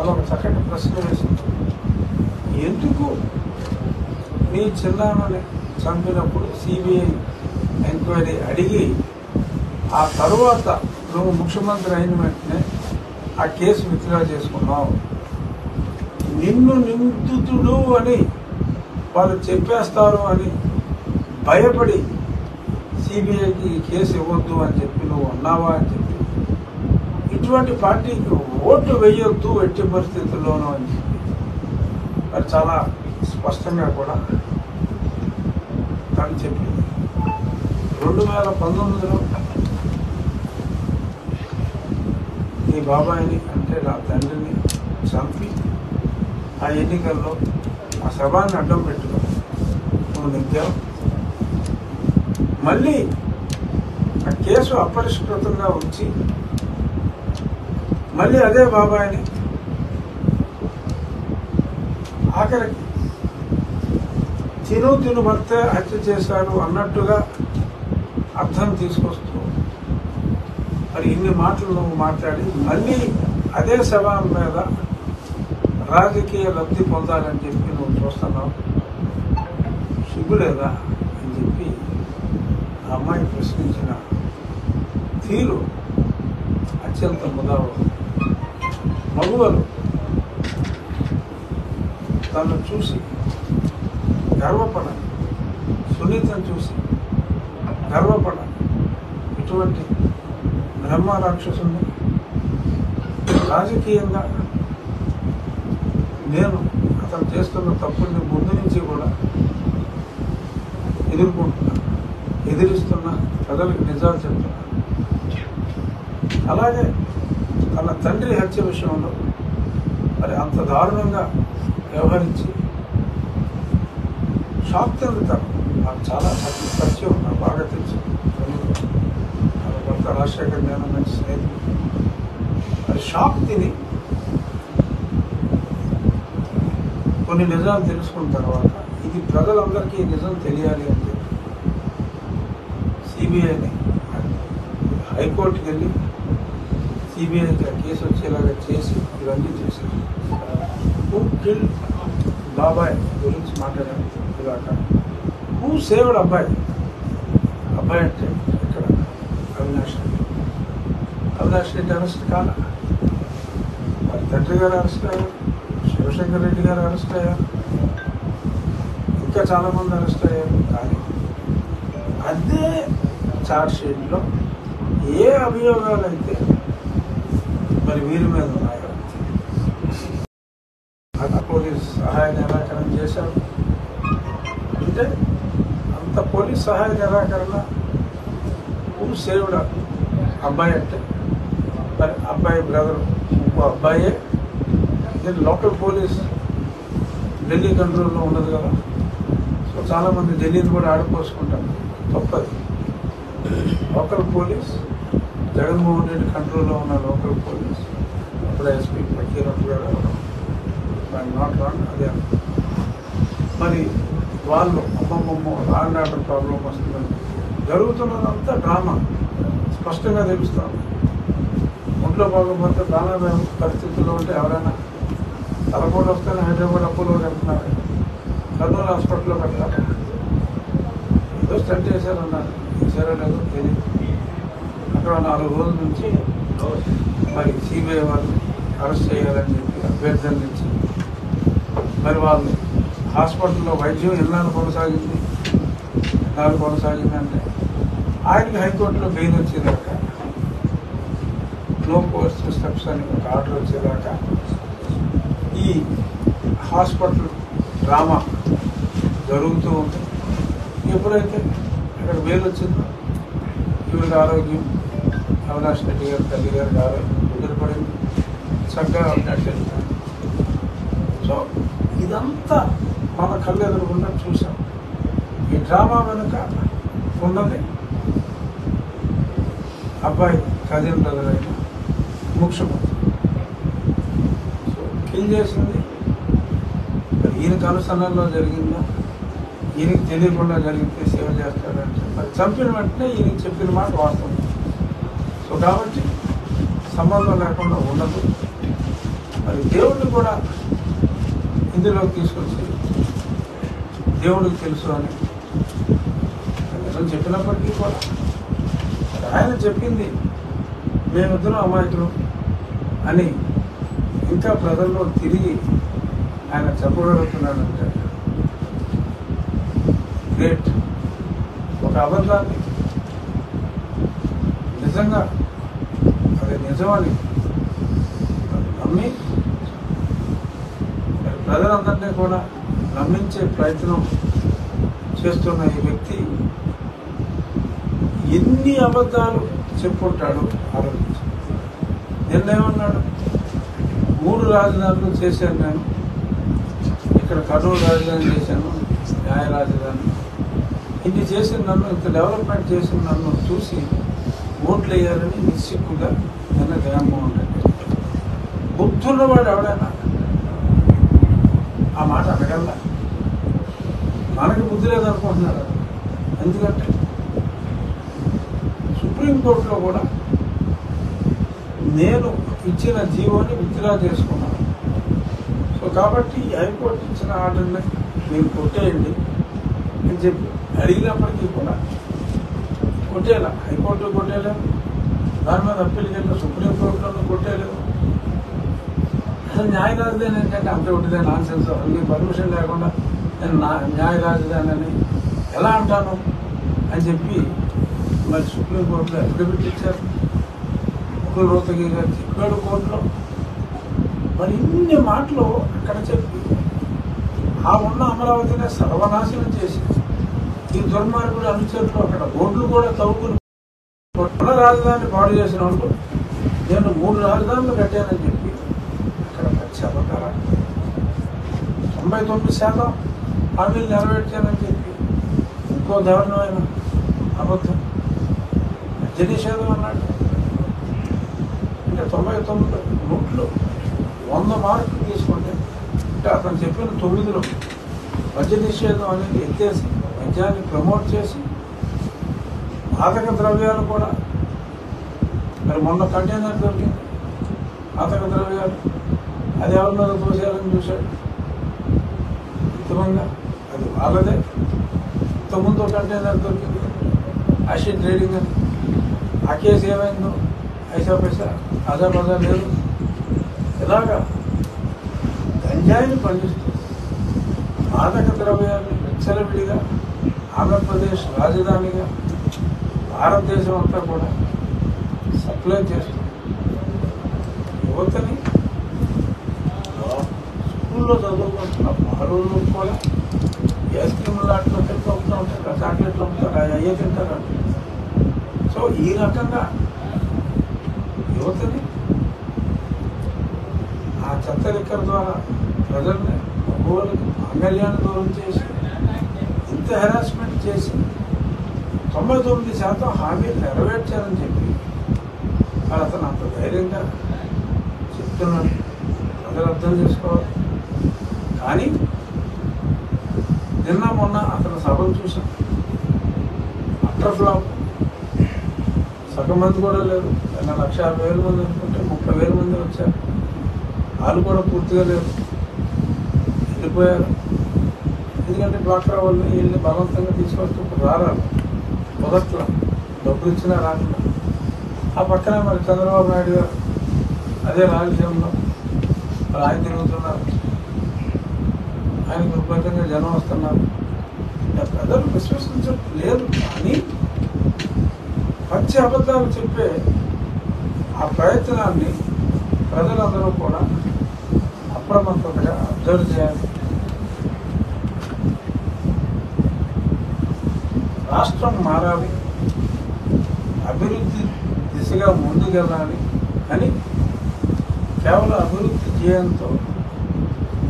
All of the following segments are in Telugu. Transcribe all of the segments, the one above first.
అదొక చక్కటి ప్రశ్న వేసింది. ఎందుకు నీ చిన్నాన్నని చంపినప్పుడు సిబిఐ ఎంక్వైరీ అడిగి ఆ తరువాత నువ్వు ముఖ్యమంత్రి అయిన వెంటనే ఆ కేసు విత్డ్రా చేసుకున్నావు? నిన్ను నిందితుడు అని వాళ్ళు చెప్పేస్తారు అని భయపడి సిబిఐకి ఈ కేసు ఇవ్వద్దు అని చెప్పి నువ్వు అన్నావా అని చెప్పి, ఇటువంటి పార్టీకి ఓటు వేయొద్దు ఎట్టి పరిస్థితుల్లోనూ అని చెప్పి మరి చాలా స్పష్టంగా కూడా తను చెప్పింది. 2019లో నీ బాబాయిని అంటే నా తండ్రిని చంపి ఆ ఎన్నికల్లో ఆ సభాన్ని అడ్డం పెట్టుకుని నువ్వు నెగ్గావు. మళ్ళీ ఆ కేసు అపరిష్కృతంగా ఉంచి మళ్ళీ అదే బాబాయిని ఆఖరికి తిను భర్తే హత్య చేశాడు అన్నట్టుగా అర్థం తీసుకొస్తూ మరి ఇన్ని మాటలు నువ్వు మాట్లాడి మళ్ళీ అదే సభ మీద రాజకీయ లబ్ధి పొందాలని చెప్పి నువ్వు చూస్తున్నావు, సిగ్గులేదా అని చెప్పి ఆ అమ్మాయి ప్రశ్నించిన తీరు అత్యంత ముదావు. మగువలు తను చూసి గర్వపడాలి, సునీతం చూసి గర్వపడాలి. ఇటువంటి బ్రహ్మ రాక్షసుని రాజకీయంగా నేను అతను చేస్తున్న తప్పుల్ని ముందు నుంచి కూడా ఎదుర్కొంటున్నా, ఎదిరిస్తున్నా, ప్రజలకు నిజాలు చెప్తున్నా. అలాగే తన తండ్రి హత్య విషయంలో మరి అంత దారుణంగా వ్యవహరించి షాక్ చెందుతాను. నాకు చాలా పరిచయం, నాకు బాగా తెలుసు. భర్త రాజశేఖర్ నేను మంచి స్నేహితులు. మరి షాక్ తిని కొన్ని నిజాలు తెలుసుకున్న తర్వాత ఇది ప్రజలందరికీ నిజం తెలియాలి అని చెప్పి సిబిఐని హైకోర్టుకి వెళ్ళి సిబిఐకి ఆ కేసు వచ్చేలాగా చేసి ఇవన్నీ చేశారు. హూ కిల్ బాబాయ్ గురించి మాట్లాడాను ఇలాక. హూ సేవ్డ్ అబ్బాయి? అబ్బాయి అంటే ఇక్కడ అవినాష్ రెడ్డి అరెస్ట్ కాలా, వారి తండ్రి గారు అరెస్ట్ అయ్యారు, శివశంకర్ రెడ్డి గారు అరెస్ట్ అయ్యారు, ఇంకా చాలా మంది అరెస్ట్ అయ్యారు. కానీ అదే ఛార్జ్ షీట్లో ఏ అభియోగాలు అయితే మరి వీరి మీద ఉన్నాయో పోలీస్ సహాయ నిరాకరణ చేశారు. అంటే అంత పోలీస్ సహాయ నిరాకరణ సేవుడ అబ్బాయి అంటే మరి అబ్బాయి బ్రదర్ ఇంకో అబ్బాయే. ఇది లోకల్ పోలీస్ ఢిల్లీ కంట్రోల్లో ఉన్నది కదా. సో చాలామంది ఢిల్లీని కూడా ఆడిపోసుకుంటారు, తప్పది. లోకల్ పోలీస్ జగన్మోహన్ రెడ్డి కంట్రోల్లో ఉన్న లోకల్ పోలీస్ అప్పుడు ఎస్పీ ఫకీరత్ గారు నాట్ రాంగ్ అదే. మరి వాళ్ళు అమ్మమ్మమ్మ లా అండ్ ఆర్డర్ ప్రాబ్లం వస్తుందని జరుగుతున్నదంతా డ్రామా స్పష్టంగా తెలుస్తాను. ఒంట్లో బాగోపోతే ప్రాణాపాయ పరిస్థితుల్లో ఉంటే ఎవరైనా తలపోటు వస్తేనే హైదరాబాద్ అప్పులో వెళ్తున్నారు, కర్నూలు హాస్పిటల్లో పెట్టారు. ఏదో స్టంట్ చేశారన్నారు, చేశారో లేదో తెలియదు. అక్కడ 4 రోజుల నుంచి మరి సిబిఐ వాళ్ళు అరెస్ట్ చేయాలని చెప్పి అభ్యర్థుల నుంచి మరి వాళ్ళు హాస్పిటల్లో వైద్యం ఎన్నాళ్ళు కొనసాగిందంటే ఆయనకి హైకోర్టులో బెయిల్ వచ్చేదాకా, నో కోర్స్ స్టెప్స్ అని ఒక ఆర్డర్ వచ్చేదాకా ఈ హాస్పిటల్ డ్రామా జరుగుతూ ఉంది. ఎప్పుడైతే అక్కడ బెయిల్ వచ్చిందో ఈవిడ ఆరోగ్యం, అవినాష్ రెడ్డి గారు తల్లి గారికి ఆరోగ్యం కుదిరిపడింది, చక్కగా నడిచింది. సో ఇదంతా మన కళ్ళు ఎదురుకుండా చూసాం. ఈ డ్రామా వెనుక ఉన్నది అబ్బాయి కజిన్ బ్రదర్ అయిన ముఖ్యమంత్రి. సో కిల్ చేసింది ఈయనకు అనుసరణలో జరిగిందా, ఈయనకి తెలియకుండా జరిగితే సేవ చేస్తాడంటే మరి చంపిన వెంటనే ఈయనకి చెప్పిన మాట వాస్తవం. సో కాబట్టి సంబంధం లేకుండా ఉండదు. మరి దేవుడిని కూడా ఇందులోకి తీసుకొచ్చి దేవుడికి తెలుసు అని నిజం చెప్పినప్పటికీ కూడా ఆయన చెప్పింది మేమిద్దరం అమాయకులు అని ఇంకా ప్రజల్లో తిరిగి ఆయన చెప్పగలుగుతున్నాడంటే గ్రేట్. ఒక అబద్ధాన్ని నిజంగా అది నిజమని నమ్మి ప్రజలందరినీ కూడా నమ్మించే ప్రయత్నం చేస్తున్న ఈ వ్యక్తి ఎన్ని అబద్ధాలు చెప్పుకుంటాడు ఆలోచించి. నిన్నేమన్నాడు? 3 రాజధానులు చేశాను నేను, ఇక్కడ కర్నూలు రాజధాని చేశాను, న్యాయ రాజధాని, ఇన్ని చేసిన నన్ను, ఇంత డెవలప్మెంట్ చేసిన నన్ను చూసి ఓట్లు వేయాలని నిస్సిగ్గుగా నిన్న జగన్మోహన్ రెడ్డి. బుద్ధున్నవాడు ఎవడైనా ఆ మాట అనగలరా? మనకి బుద్ధి లేదనుకుంటున్నాడు. ఎందుకంటే సుప్రీంకోర్టులో కూడా నేను ఇచ్చిన జీవోని విత్డ్రా చేసుకున్నాను. సో కాబట్టి హైకోర్టు ఇచ్చిన ఆర్డర్ని మీరు కొట్టేయండి అని చెప్పి అడిగినప్పటికీ కూడా కొట్టేలా. హైకోర్టులో కొట్టేయలేదు, దాని మీద అప్పీల్ చేయలేదు, సుప్రీంకోర్టులో కొట్టేయలేదు. అసలు న్యాయ రాజధాని ఏంటంటే అంత ఒకటిదే నాన్ సెన్స్. అసలు పర్మిషన్ లేకుండా నేను న్యాయ రాజధాని అని ఎలా అంటాను అని చెప్పి మరి సుప్రీంకోర్టులో అఫిడవిట్ ఇచ్చారు. ముకుల్ రోహతగి గారు చెప్పాడు కోర్టులో. మరి ఇన్ని మాటలు అక్కడ చెప్పి ఆ ఉన్న అమరావతిని సర్వనాశనం చేసి ఈ దుర్మార్గుడు అనుచరులు అక్కడ రోడ్లు కూడా తవ్వుకుని రాజధాని పాడు చేసిన వాళ్ళు నేను 3 రాజధానులు కట్టానని చెప్పి అక్కడ పచ్చాబట్టారా 99% హామీలు నెరవేర్చానని చెప్పి ఇంకో దారుణమైన అబద్ధం మద్య నిషేధం అన్నాడు. అంటే 99 నోట్లు 100 మార్కులు తీసుకుంటే అంటే అతను చెప్పిన 9లో మద్య నిషేధం అనేది ఎత్తేసి మద్యాన్ని ప్రమోట్ చేసి మాదక ద్రవ్యాలు కూడా మరి మొన్న కంటైనర్ దొరికింది. మాదక ద్రవ్యాలు అది ఎవరి మీద తోసేయాలని చూశాడు. ఉత్తమంగా అది వాళ్ళదే. ఇంతకుముందు కంటైనర్ దొరికింది యాసిడ్ ట్రేడింగ్ అని. ఆ కేసు ఏమైందో ఐసా పైసా అజా బజా లేదు. ఇలాగా గంజాయిని పండిస్తూ మాదక ద్రవ్యాన్ని విచ్చలవిడిగా ఆంధ్రప్రదేశ్ రాజధానిగా భారతదేశం అంతా కూడా సప్లై చేస్తూ యువతని స్కూల్లో చదువుకుంటున్న బాలుళ్ళు కూడా ఏ స్కీములు అట్లా పెట్టి అమ్ముతూ ఉంటారు, చాక్లెట్లు అమ్ముతారు, అయ్యే తింటారు. సో ఈ రకంగా యువతని ఆ చెత్త లిక్కర ద్వారా ప్రజల్ని మగవాళ్ళకి మాంగళ్యాన్ని దూరం చేసి ఇంత హెరాస్మెంట్ చేసి 99% హామీలు నెరవేర్చారని చెప్పి అతను అంత ధైర్యంగా చెప్తున్నాడు. ప్రజలు అర్థం చేసుకోవాలి. కానీ నిన్న మొన్న అతను సభలు చూసాం. Utter flop. సగం మంది కూడా లేరు. నిన్న 1,50,000 మంది అనుకుంటే 30,000 మంది వచ్చారు. వాళ్ళు కూడా పూర్తిగా లేరు, వెళ్ళిపోయారు. ఎందుకంటే డ్వాక్రా వాళ్ళు వీళ్ళని బలవంతంగా తీసుకొస్తూ ఇప్పుడు రారాలు మొదట్లో డబ్బులు ఇచ్చినా రాకుండా. ఆ పక్కన మరి చంద్రబాబు నాయుడు గారు అదే రాజకీయంలో మరి ఆయన తిరుగుతున్నారు, ఆయనకు విపరీతంగా జనం వస్తున్నారు. ప్రజలు విశ్వసించడం లేదు. కానీ పచ్చి అబద్ధాలు చెప్పే ఆ ప్రయత్నాన్ని ప్రజలందరూ కూడా అప్రమత్తతగా అబ్జర్వ్ చేయాలి. రాష్ట్రం మారాలి, అభివృద్ధి దిశగా ముందుకెళ్ళాలి అని కేవలం అభివృద్ధి ధ్యేయంతో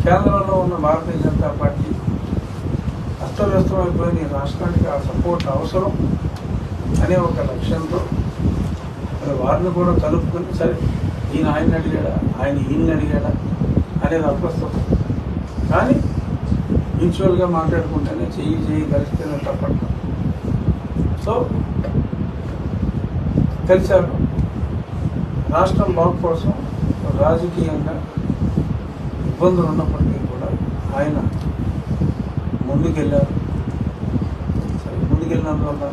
కేంద్రంలో ఉన్న భారతీయ జనతా పార్టీ అస్తవ్యస్తమైపోయిన ఈ రాష్ట్రానికి ఆ సపోర్ట్ అవసరం అనే ఒక లక్ష్యంతో మరి వారిని కూడా కలుపుకొని సరే ఈయన ఆయన్ని అడిగాడా, ఆయన ఈయన్ని అడిగాడా అనేది అప్రస్తుతం. కానీ మ్యూచువల్గా మాట్లాడుకుంటేనే చెయ్యి కలిస్తేనే తప్పట్టు. సో కలిశారు. రాష్ట్రం బాగు కోసం రాజకీయంగా ఇబ్బందులు ఉన్నప్పటికీ కూడా ఆయన ముందుకెళ్ళారు. సరే, ముందుకెళ్ళినందువల్ల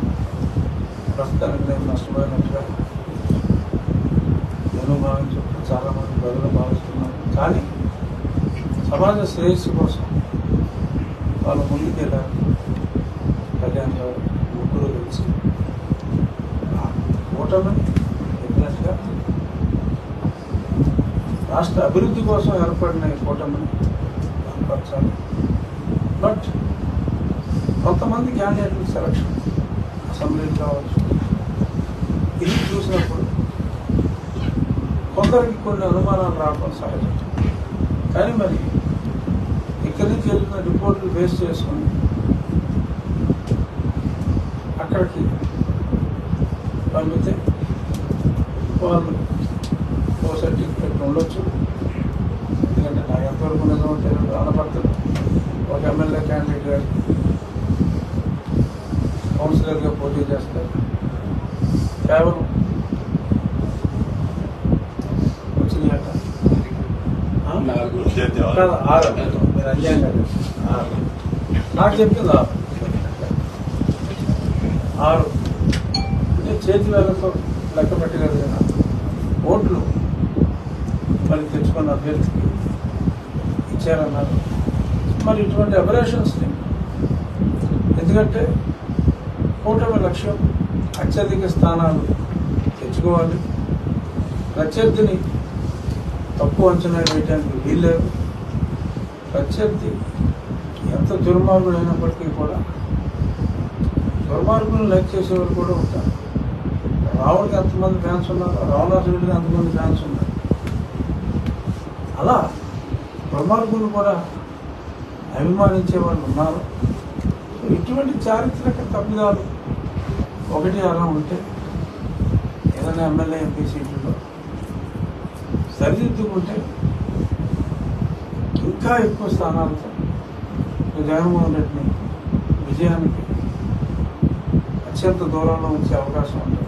ప్రస్తుతానికి నేను నష్టపోయినట్టుగా నేను భావించుకుంటూ చాలామంది ప్రజలు భావిస్తున్నారు. కానీ సమాజ శ్రేయస్సు కోసం వాళ్ళు ముందుకెళ్ళారు. కళ్యాణ్ గారు ముగ్గురు కలిసి కూటమిని చెప్పినట్టుగా రాష్ట్ర అభివృద్ధి కోసం ఏర్పడిన కూటమిని బలపరచాలి. బట్ కొంతమంది క్యాండిడేట్ల సెలక్షన్ అసెంబ్లీకి కావచ్చు, ఇది చూసినప్పుడు కొందరికి కొన్ని అనుమానాలు రావడం సహజం. కానీ మరి ఇక్కడి నుంచి వెళ్ళిన రిపోర్టులు బేస్ చేసుకుని అక్కడికి పంపితే వాళ్ళు ఓ సర్టిఫికెట్ ఉండొచ్చు. ఎందుకంటే నాకు ఎంతవరకు నిజమో తెలియదు. ఆనపడుతుంది ఒక ఎమ్మెల్యే క్యాండిడేట్ గారు కౌన్సిలర్గా పోటీ చేస్తారు. కేవలం వచ్చినాయట 6. మీరు అన్యాయంగా నాకు చెప్పింది 6 అంటే చేతి వేలతో లెక్క పెట్టగలిగిన ఓట్లు మరి తెచ్చుకున్న అభ్యర్థికి ఇచ్చారన్నారు. మరి ఇటువంటి అబరేషన్స్ని, ఎందుకంటే కూటమి లక్ష్యం అత్యధిక స్థానాలు తెచ్చుకోవాలి, ప్రత్యర్థిని తక్కువ అంచనా వేయడానికి వీల్లేదు. ప్రత్యర్థి ఎంత దుర్మార్గులు అయినప్పటికీ కూడా దుర్మార్గులను లైక్ చేసేవారు కూడా ఉంటారు. రావుడికి ఎంతమంది ఫ్యాన్స్ ఉన్నారు, రావణాసురుడికి ఎంతమంది ఫ్యాన్స్ ఉన్నారు. అలా దుర్మార్గులు కూడా అభిమానించే వాళ్ళు ఉన్నారు. ఇటువంటి చారిత్రక తప్పిదాలు ఒకటి అలా ఉంటే ఏదైనా ఎమ్మెల్యే ఎంపీ సీట్లలో సరిదిద్దుకుంటే ఇంకా ఎక్కువ స్థానాలతో జగన్మోహన్ రెడ్డిని విజయానికి అత్యంత దూరంలో ఉంచే అవకాశం ఉంటుంది.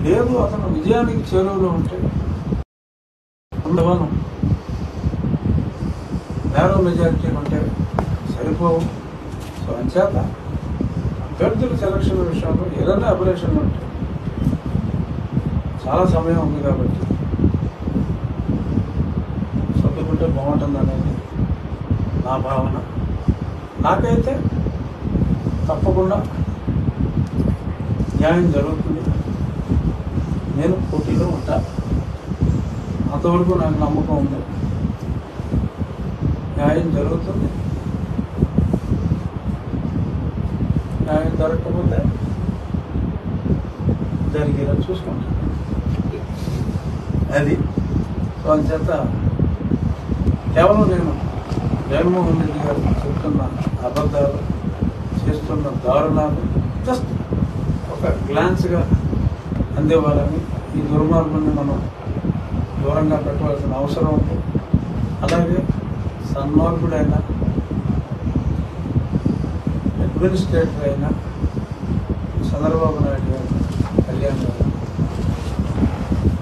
లేదు, అతను విజయానికి చేరువలో ఉంటే అందువల్ల నేరో మెజారిటీ ఉంటే సరిపోవు. సో అంచేత అభ్యర్థుల సెలక్షన్ విషయంలో ఏదైనా అపరేషన్ ఉంటే చాలా సమయం ఉంది కాబట్టి సర్దుకుంటే బాగుంటుంది అనేది నా భావన. నాకైతే తప్పకుండా న్యాయం జరుగుతుంది. నేను పోటీలో ఉంటా, అంతవరకు నాకు నమ్మకం ఉంది. న్యాయం జరుగుతుంది. న్యాయం జరగకపోతే జరిగేలా చూసుకుంటాను. అది సో అంచేత కేవలం నేను జగన్మోహన్ రెడ్డి గారు చెప్తున్న అబద్ధాలు, చేస్తున్న దారుణాలు జస్ట్ ఒక గ్లాన్స్గా అందేవాళ్ళని, ఈ దుర్మార్గుల్ని మనం దూరంగా పెట్టవలసిన అవసరం ఉంది. అలాగే సన్మార్గుడైన అడ్మినిస్ట్రేటర్ అయిన చంద్రబాబు నాయుడు గారు, కళ్యాణ్ గారు,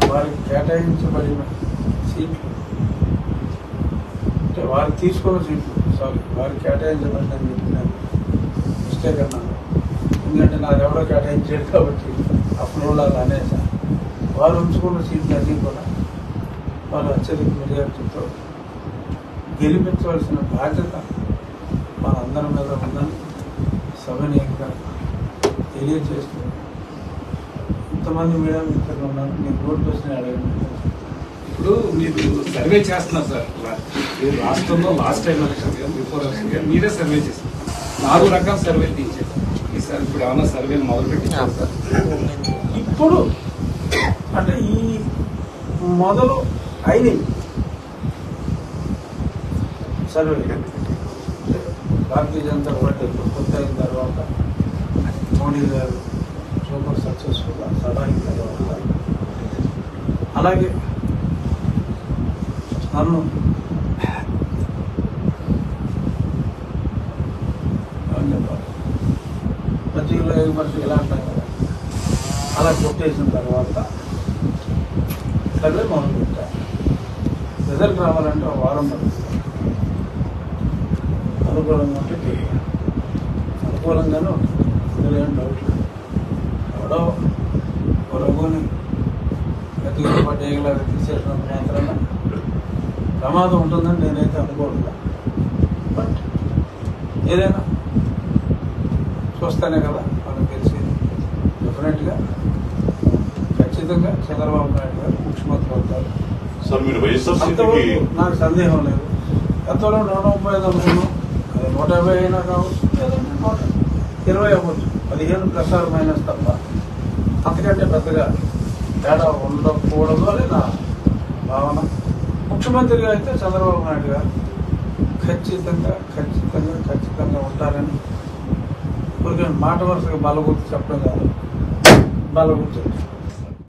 వారికి కేటాయించబడిన సీట్లు అంటే వారు తీసుకున్న సీట్లు, వారికి కేటాయించబడిందని చెప్పినాను, మిస్టేక్ అన్నాను. ఎందుకంటే నాకు ఎవరో కేటాయించాడు కాబట్టి ఆ ఫ్లోలో అలా అనేసా. వారు ఉంచుకున్న సీట్లు అన్నీ కూడా వాళ్ళు అత్యధిక మెజారిటీతో గెలిపించవలసిన బాధ్యత మనందరి మీద ఉందని సభనీయంగా తెలియజేస్తూ, ఇంతమంది మీడియా మిత్రులు ఉన్నారు, మీకు రోడ్ క్వశ్చన్ అడగండి. ఇప్పుడు మీరు సర్వే చేస్తున్నారు సార్, మీరు రాష్ట్రంలో last time election before election మీరే సర్వే చేస్తారు, 4 రకాల సర్వేలు తీయించారు. ఈసారి ఇప్పుడు ఏమన్నా సర్వేలు మొదలుపెట్టించారు సార్? ఇప్పుడు అంటే ఈ మొదలు అయినవి సర్వే భారతీయ జనతా పార్టీ కొత్త అయిన తర్వాత మోడీ గారు సూపర్ సక్సెస్ఫుల్గా సభాయిన తర్వాత, అలాగే నన్ను ప్రతిలో ఎగుమతి ఎలా అంటాం కదా, అలా కొట్టేసిన తర్వాత సర్వే మొదలుపెట్టారు. రిజల్ట్ రావాలంటే ఒక వారం పడుతుంది. అనుకూలంగా ఉంటే తెలియదు, అనుకూలంగానే ఉంటుంది, ఇందులో ఏం డౌట్ లేదు. ఎవడో ఒక రఘుని గట్టిగా పట్టేయగలగా తీసేసినంత మాత్రాన ప్రమాదం ఉంటుందని నేనైతే అనుకోవట్లేదు. బట్ ఏదైనా చూస్తేనే కదా మనకు తెలిసేది. డెఫినెట్గా ఖచ్చితంగా చంద్రబాబు నాయుడు గారు ముఖ్యమంత్రి అవుతారు సార్. మీరు వైఎస్ఆర్సీపీకి అంతవరకు నాకు సందేహం లేదు. గతంలో 135 అనుకున్నాం, అది 150 అయినా కావచ్చు, లేదంటే 120 అవ్వచ్చు, 15 ప్లస్ ఆర్ మైనస్ తప్ప అంతకంటే పెద్దగా తేడా ఉండకూడదు అని నా భావన. ముఖ్యమంత్రిగా అయితే చంద్రబాబు నాయుడు గారు ఖచ్చితంగా ఉంటారని ఊరికే మాట వరుసగా బలగుర్తు చెప్పడం కాదు, బలగుర్తు